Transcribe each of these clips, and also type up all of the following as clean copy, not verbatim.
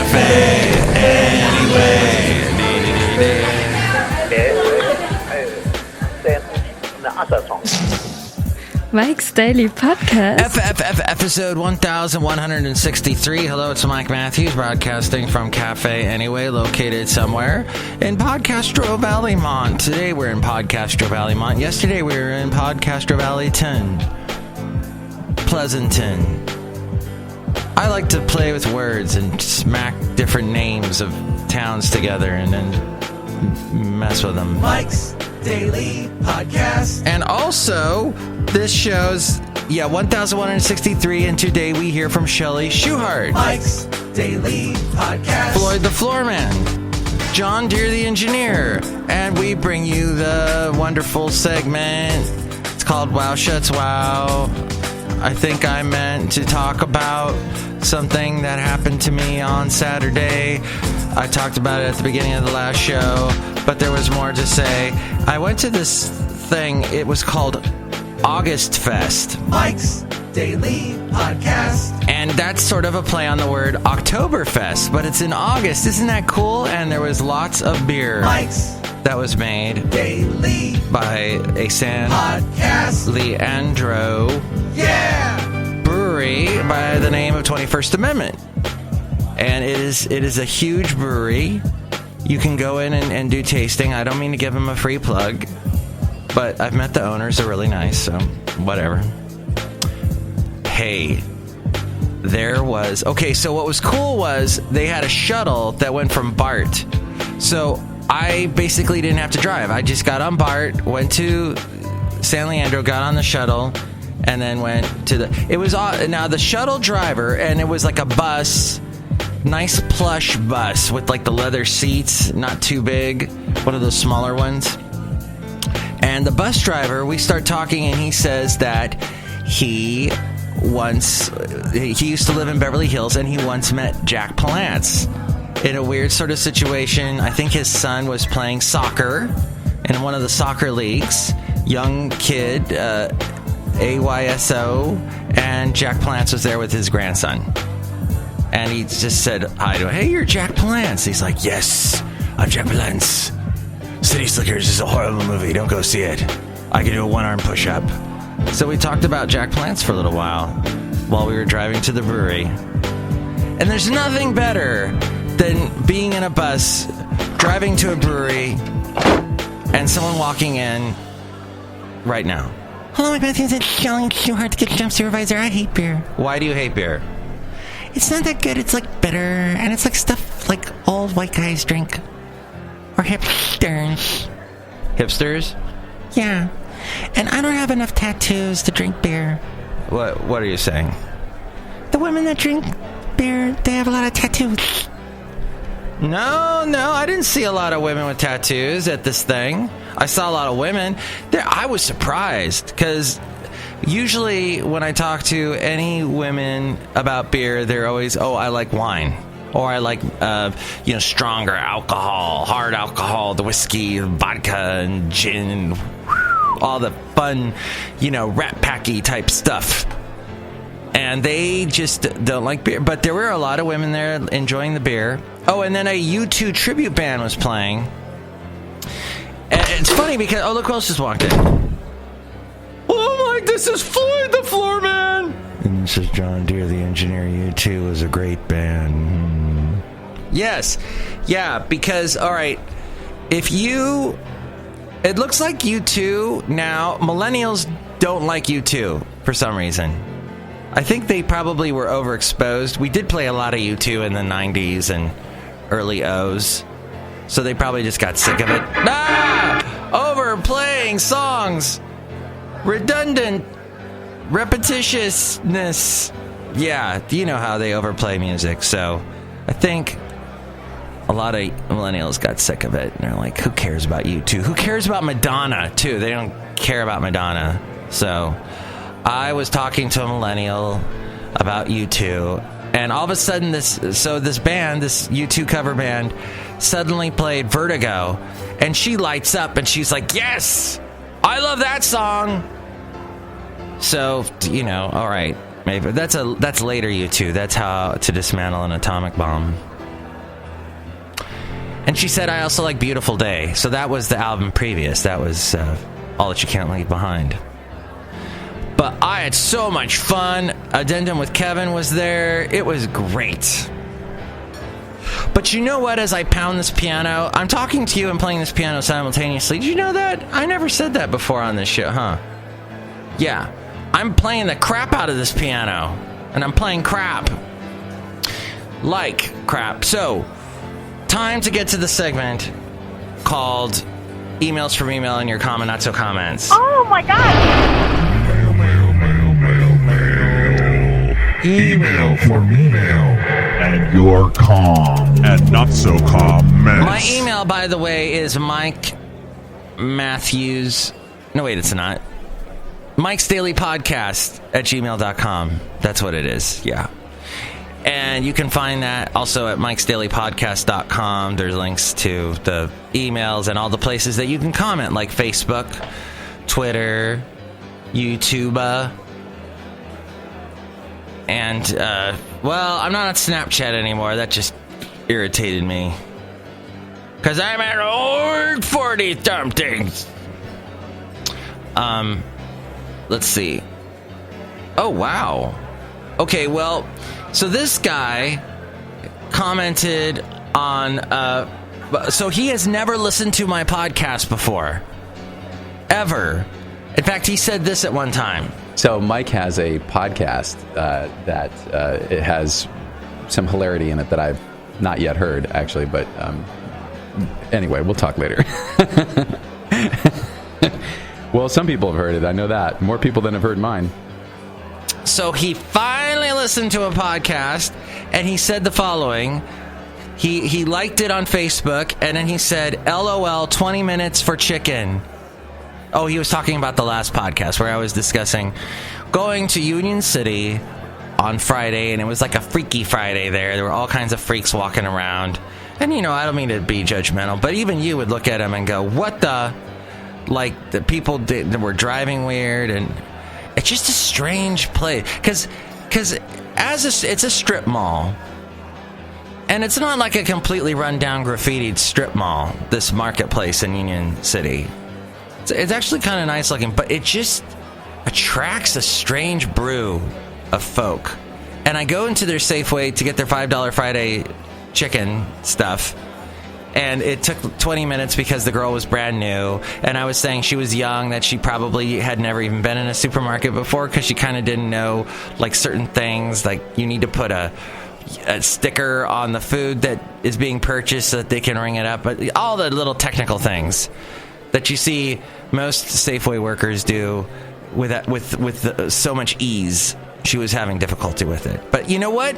Cafe Anyway. Mike's Daily Podcast. Episode 1163. Hello, it's Mike Matthews broadcasting from Cafe Anyway, located somewhere in Podcastro Valleymont. Today we're in Podcastro Valleymont. Yesterday we were in Podcastro Valleyton. Pleasanton. I like to play with words and smack different names of towns together and then mess with them. Mike's Daily Podcast. And also, this show's, 1163, and today we hear from Chely Shoehart. Mike's Daily Podcast. Floyd the Floorman. John Deere the Engineer. And we bring you the wonderful segment. It's called WOW SCHATZ WOW. I think I meant to talk about something that happened to me on Saturday. I talked about it at the beginning of the last show, but there was more to say. I went to this thing. It was called August Fest. Mike's Daily Podcast. And that's sort of a play on the word Oktoberfest, but it's in August. Isn't that cool? And there was lots of beer Mike's that was made Daily by a San Podcast. Leandro brewery by the name of 21st Amendment. And it is a huge brewery. You can go in and do tasting. I don't mean to give them a free plug, but I've met the owners. They're really nice, so whatever. Hey, so what was cool was they had a shuttle that went from BART. So I basically didn't have to drive. I just got on BART, went to San Leandro, got on the shuttle, and then went to the shuttle driver, and it was like a bus, nice plush bus with like the leather seats, not too big, one of those smaller ones. And the bus driver, we start talking, and he says that he used to live in Beverly Hills, and he once met Jack Palance in a weird sort of situation. I think his son was playing soccer in one of the soccer leagues. Young kid, AYSO, and Jack Palance was there with his grandson. And he just said hi to him. Hey, you're Jack Palance. He's like, yes, I'm Jack Palance. City Slickers is a horrible movie. Don't go see it. I can do a one-arm push-up. So we talked about Jack Palance for a little while we were driving to the brewery. And there's nothing better than being in a bus, driving to a brewery, and someone walking in right now. Hello, my Matthews. It's Chely Shoehart, the kitchen jump supervisor. I hate beer. Why do you hate beer? It's not that good. It's like bitter, and it's like stuff like old white guys drink. Or hipsters. Hipsters? Yeah. And I don't have enough tattoos to drink beer. What are you saying? The women that drink beer, they have a lot of tattoos. No, I didn't see a lot of women with tattoos at this thing. I saw a lot of women. I was surprised, because usually when I talk to any women about beer, they're always, I like wine. Or I like, stronger alcohol, hard alcohol, the whiskey, the vodka, and gin, and all the fun, Rat Packy type stuff. And they just don't like beer. But there were a lot of women there enjoying the beer. Oh, and then a U2 tribute band was playing. And it's funny because, look who else just walked in. Oh, Mike, this is Floyd the Floorman. And this is John Deere the Engineer. U2 is a great band. Yes. Yeah, because, all right, it looks like U2 now, millennials don't like U2 for some reason. I think they probably were overexposed. We did play a lot of U2 in the 90s and early O's, so they probably just got sick of it. Overplaying songs. Redundant. Repetitiousness. Yeah, you know how they overplay music, so I think a lot of millennials got sick of it, and they're like, who cares about U2? Who cares about Madonna, too? They don't care about Madonna. So I was talking to a millennial about U2, and all of a sudden this band, this U2 cover band, suddenly played Vertigo, and she lights up, and she's like, yes, I love that song. So, all right, maybe that's later U2. That's how to dismantle an atomic bomb. And she said, I also like Beautiful Day. So that was the album previous. That was All That You Can't Leave Behind. But I had so much fun. Addendum with Kevin was there. It was great. But you know what? As I pound this piano, I'm talking to you and playing this piano simultaneously. Did you know that? I never said that before on this show, huh? Yeah. I'm playing the crap out of this piano. And I'm playing crap. Like crap. So, time to get to the segment called Emails from Email and Your Comment Not So Comments. Oh my god! Email for email and your calm and not so calm mess. My email, by the way, is Mike Matthews. No, wait, it's not. MIKEs-DAILY-PODCAST@gmail.com. That's what it is. Yeah. And you can find that also at MIKES-DAILY-PODCAST.com. There's links to the emails and all the places that you can comment, like Facebook, Twitter, YouTube, and, well, I'm not on Snapchat anymore. That just irritated me. Because I'm at old 40-somethings. Let's see. Oh, wow. Okay, well, so this guy commented on, so he has never listened to my podcast before. Ever. In fact, he said this at one time. So Mike has a podcast that it has some hilarity in it that I've not yet heard, actually. But anyway, we'll talk later. Well, some people have heard it. I know that. More people than have heard mine. So he finally listened to a podcast, and he said the following. He liked it on Facebook, and then he said, LOL, 20 minutes for chicken. Oh, he was talking about the last podcast where I was discussing going to Union City on Friday, and it was like a Freaky Friday there. There were all kinds of freaks walking around. And, you know, I don't mean to be judgmental, but even you would look at them and go, what the... Like, the people that were driving weird, and it's just a strange place. Because it's a strip mall. And it's not like a completely run-down, graffitied strip mall, this marketplace in Union City. It's actually kind of nice looking, but it just attracts a strange brew of folk. And I go into their Safeway to get their $5 Friday chicken stuff, and it took 20 minutes because the girl was brand new, and I was saying she was young, that she probably had never even been in a supermarket before because she kind of didn't know, like, certain things, like you need to put a sticker on the food that is being purchased so that they can ring it up, but all the little technical things that you see most Safeway workers do with so much ease. She was having difficulty with it. But you know what?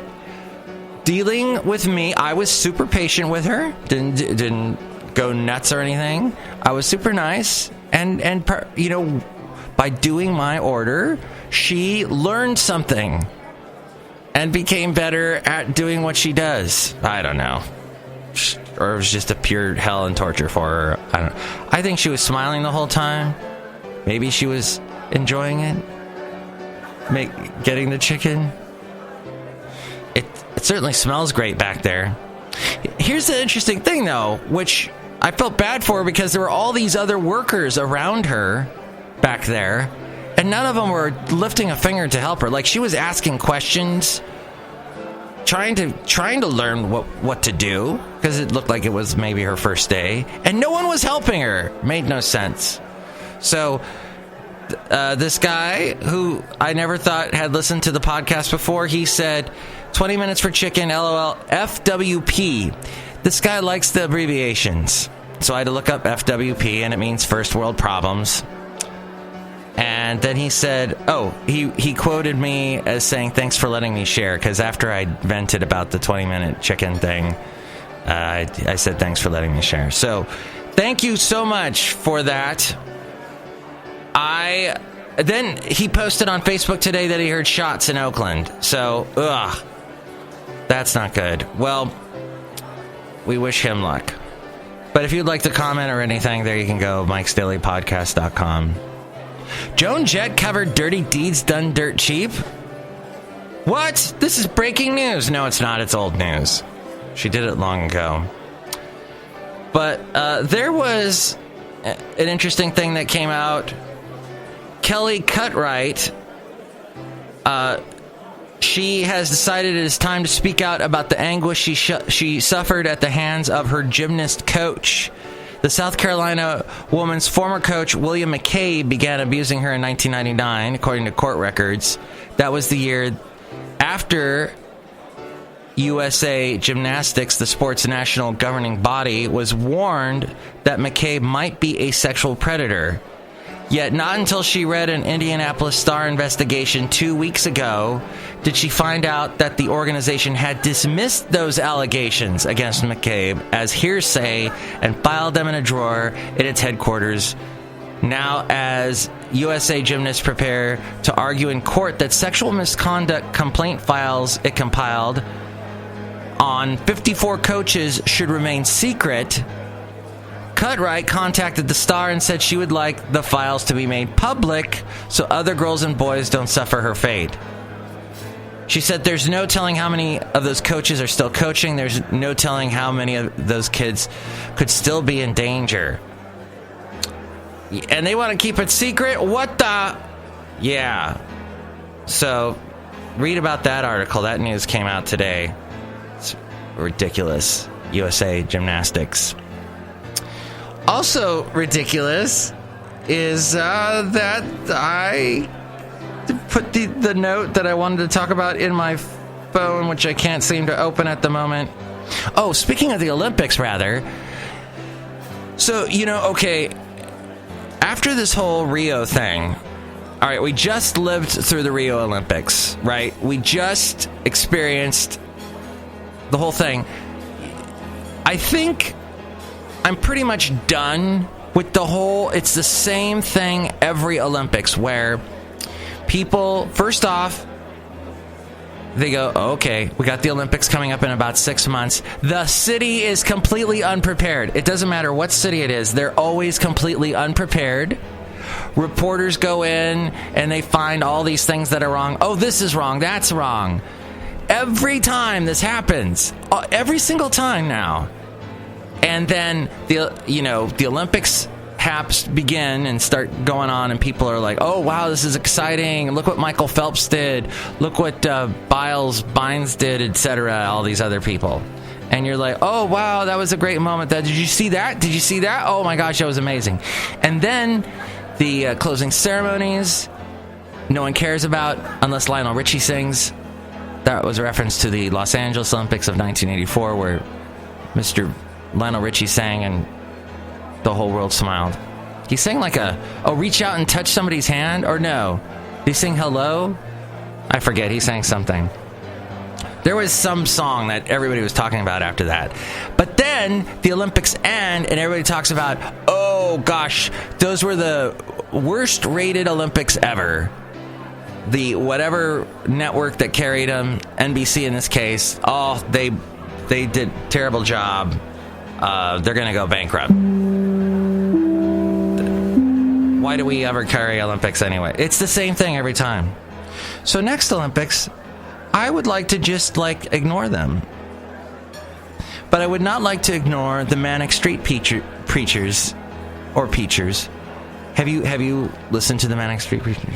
Dealing with me, I was super patient with her. Didn't go nuts or anything. I was super nice. And you know, by doing my order, she learned something and became better at doing what she does. I don't know. Or it was just a pure hell and torture for her. I don't know. I think she was smiling the whole time. Maybe she was enjoying it. Getting the chicken. It certainly smells great back there. Here's the interesting thing, though, which I felt bad for because there were all these other workers around her back there, and none of them were lifting a finger to help her. Like, she was asking questions, trying to learn what to do, because it looked like it was maybe her first day, and no one was helping her. Made no sense. So this guy, who I never thought had listened to the podcast before, he said, 20 minutes for chicken, LOL, FWP. This guy likes the abbreviations. So I had to look up FWP, and it means first world problems. And then he said, he quoted me as saying, thanks for letting me share, because after I vented about the 20-minute chicken thing, I said, thanks for letting me share. So thank you so much for that. Then he posted on Facebook today that he heard shots in Oakland. So, that's not good. Well, we wish him luck. But if you'd like to comment or anything, there you can go, MIKES-DAILY-PODCAST.com. Joan Jett covered Dirty Deeds Done Dirt Cheap? What? This is breaking news. No, it's not. It's old news. She did it long ago. But there was an interesting thing that came out. Kelly Cutright, she has decided it is time to speak out about the anguish she suffered at the hands of her gymnast coach. The South Carolina woman's former coach, William McCabe, began abusing her in 1999, according to court records. That was the year after USA Gymnastics, the sport's national governing body, was warned that McCabe might be a sexual predator. Yet not until she read an Indianapolis Star investigation 2 weeks ago did she find out that the organization had dismissed those allegations against McCabe as hearsay and filed them in a drawer in its headquarters. Now, as USA Gymnasts prepare to argue in court that sexual misconduct complaint files it compiled on 54 coaches should remain secret, Cutright contacted the Star and said she would like the files to be made public so other girls and boys don't suffer her fate. She said there's no telling how many of those coaches are still coaching. There's no telling how many of those kids could still be in danger. And they want to keep it secret? What the? Yeah. So, read about that article. That news came out today. It's ridiculous. USA Gymnastics. Also ridiculous is that I put the note that I wanted to talk about in my phone, which I can't seem to open at the moment. Oh, speaking of the Olympics, rather. So, okay, after this whole Rio thing, all right, we just lived through the Rio Olympics, right? We just experienced the whole thing. I think I'm pretty much done with the whole, it's the same thing every Olympics, where people, first off, they go, okay, we got the Olympics coming up in about 6 months. The city is completely unprepared. It doesn't matter what city it is. They're always completely unprepared. Reporters go in and they find all these things that are wrong. Oh, this is wrong. That's wrong. Every time this happens, every single time now. And then the Olympics haps begin and start going on, and people are like, oh, wow, this is exciting. Look what Michael Phelps did. Look what Bynes did, etc., all these other people. And you're like, oh, wow, that was a great moment. Did you see that? Did you see that? Oh, my gosh, that was amazing. And then the closing ceremonies, no one cares about unless Lionel Richie sings. That was a reference to the Los Angeles Olympics of 1984, where Mr. Lionel Richie sang and the whole world smiled. He sang like reach out and touch somebody's hand, or no? Did he sing hello? I forget. He sang something. There was some song that everybody was talking about after that. But then the Olympics end and everybody talks about, oh gosh, those were the worst rated Olympics ever. The whatever network that carried them, NBC in this case, they did a terrible job. They're going to go bankrupt. Why do we ever carry Olympics anyway? It's the same thing every time. So next Olympics, I would like to just ignore them. But I would not like to ignore the Manic Street Preachers or Peachers. Have you listened to the Manic Street Preachers?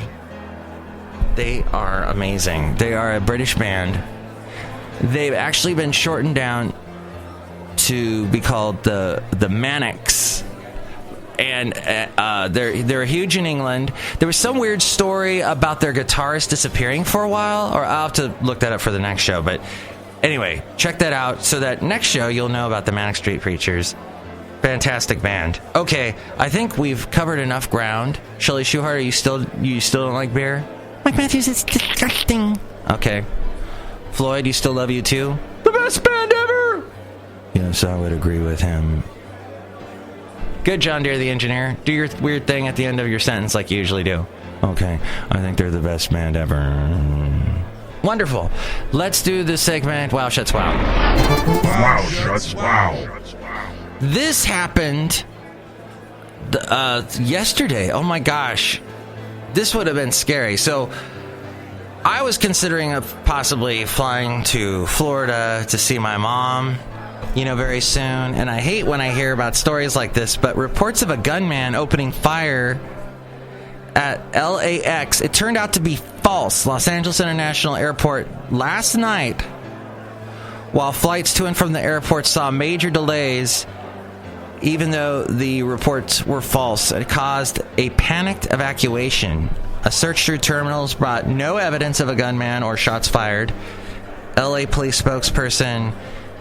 They are amazing. They are a British band. They've actually been shortened down to be called the Manics, and they're huge in England. There was some weird story about their guitarist disappearing for a while, or I'll have to look that up for the next show. But anyway, check that out so that next show you'll know about the Manic Street Preachers. Fantastic band. Okay, I think we've covered enough ground. Chely Shoehart, you still don't like beer? Mike Matthews, it's disgusting. Okay. Floyd, you still love U2? The best band ever! Yes, I would agree with him. Good, John Deere, the engineer. Do your weird thing at the end of your sentence like you usually do. Okay, I think they're the best band ever. Wonderful. Let's do this segment, Wow Schatz Wow. Wow Schatz Wow. This happened yesterday. Oh my gosh. This would have been scary. So I was considering possibly flying to Florida to see my mom, very soon. And I hate when I hear about stories like this, but reports of a gunman opening fire at LAX, it turned out to be false. Los Angeles International Airport last night, while flights to and from the airport saw major delays, even though the reports were false. It caused a panicked evacuation. A search through terminals brought no evidence of a gunman or shots fired. LA police spokesperson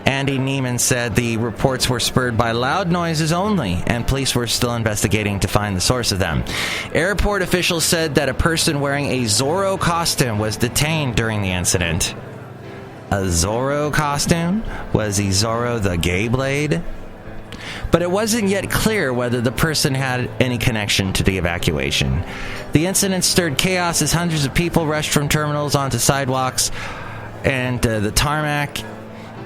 Andy Neiman said the reports were spurred by loud noises only, and police were still investigating to find the source of them. Airport officials said that a person wearing a Zorro costume was detained during the incident. A Zorro costume? Was he Zorro the Gay Blade? But it wasn't yet clear whether the person had any connection to the evacuation. The incident stirred chaos as hundreds of people rushed from terminals onto sidewalks and the tarmac.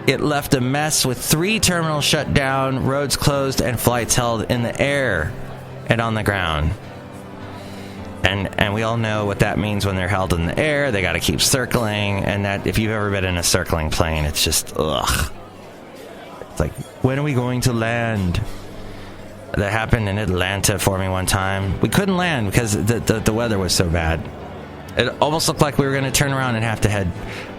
It left a mess with 3 terminals shut down, roads closed, and flights held in the air and on the ground. And we all know what that means when they're held in the air. They got to keep circling, and that if you've ever been in a circling plane, it's just, ugh. It's like, when are we going to land? That happened in Atlanta for me one time. We couldn't land because the weather was so bad. It almost looked like we were going to turn around and have to head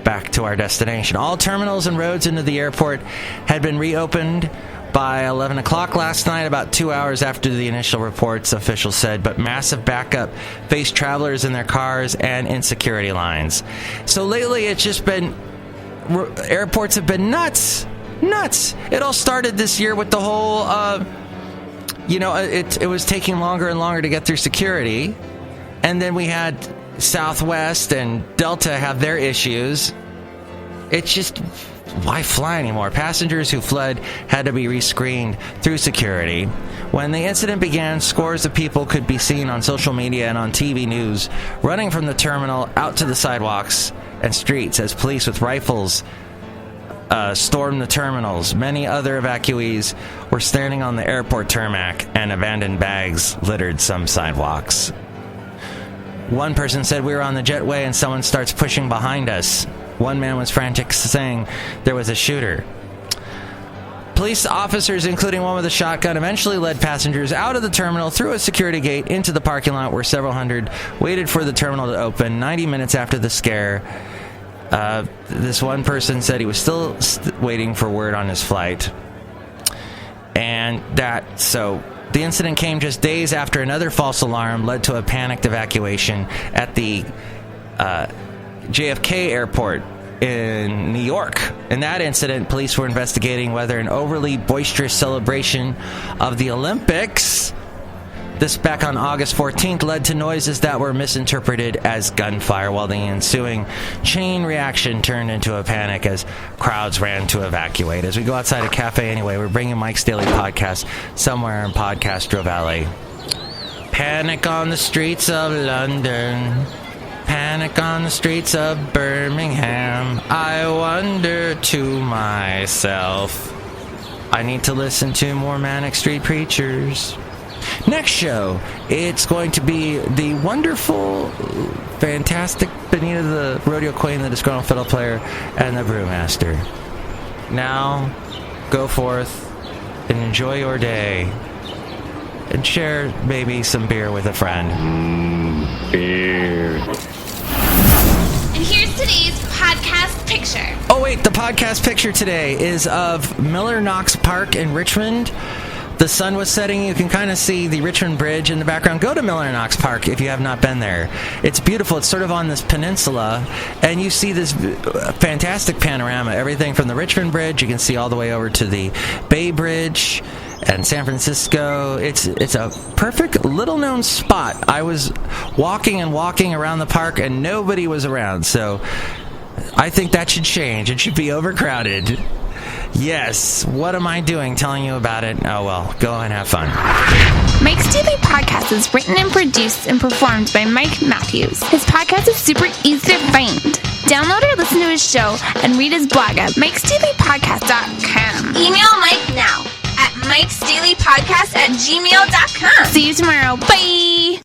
back to our destination. All terminals and roads into the airport had been reopened by 11 o'clock last night, about 2 hours after the initial reports, officials said, but massive backup faced travelers in their cars and in security lines. So lately it's just been, airports have been nuts. It all started this year with the whole, it was taking longer and longer to get through security. And then we had Southwest and Delta have their issues. It's just, why fly anymore? Passengers who fled had to be rescreened through security. When the incident began, scores of people could be seen on social media and on TV news running from the terminal out to the sidewalks and streets as police with rifles stormed the terminals. Many other evacuees were standing on the airport tarmac, and abandoned bags littered some sidewalks. One person said, "We were on the jetway and someone starts pushing behind us." One man was frantic, saying there was a shooter. Police officers, including one with a shotgun, eventually led passengers out of the terminal through a security gate into the parking lot where several hundred waited for the terminal to open 90 minutes after the scare. This one person said he was still waiting for word on his flight. The incident came just days after another false alarm led to a panicked evacuation at the JFK airport in New York. In that incident, police were investigating whether an overly boisterous celebration of the Olympics, this back on August 14th, led to noises that were misinterpreted as gunfire, while the ensuing chain reaction turned into a panic as crowds ran to evacuate. As we go outside a cafe anyway, we're bringing Mike's Daily Podcast somewhere in Podcastro Valley. Panic on the streets of London. Panic on the streets of Birmingham. I wonder to myself, I need to listen to more Manic Street Preachers. Next show, it's going to be the wonderful, fantastic Benita, the rodeo queen, the Disgruntled Fiddle Player, and the Brewmaster. Now, go forth and enjoy your day. And share maybe some beer with a friend. Beer. And here's today's podcast picture. Oh wait, the podcast picture today is of Miller Knox Park in Richmond. The sun was setting. You can kind of see the Richmond Bridge in the background. Go to Miller Knox Park if you have not been there. It's beautiful. It's sort of on this peninsula, and you see this fantastic panorama. Everything from the Richmond Bridge, you can see all the way over to the Bay Bridge and San Francisco. It's a perfect little-known spot. I was walking around the park, and nobody was around. So I think that should change. It should be overcrowded. Yes, what am I doing telling you about it? Oh well, go and have fun. Mike's Daily Podcast is written and produced and performed by Mike Matthews. His podcast is super easy to find. Download or listen to his show and read his blog at MIKEs-DAILY-PODCAST.com. Email Mike now at MIKES-DAILY-PODCAST@gmail.com. See you tomorrow. Bye!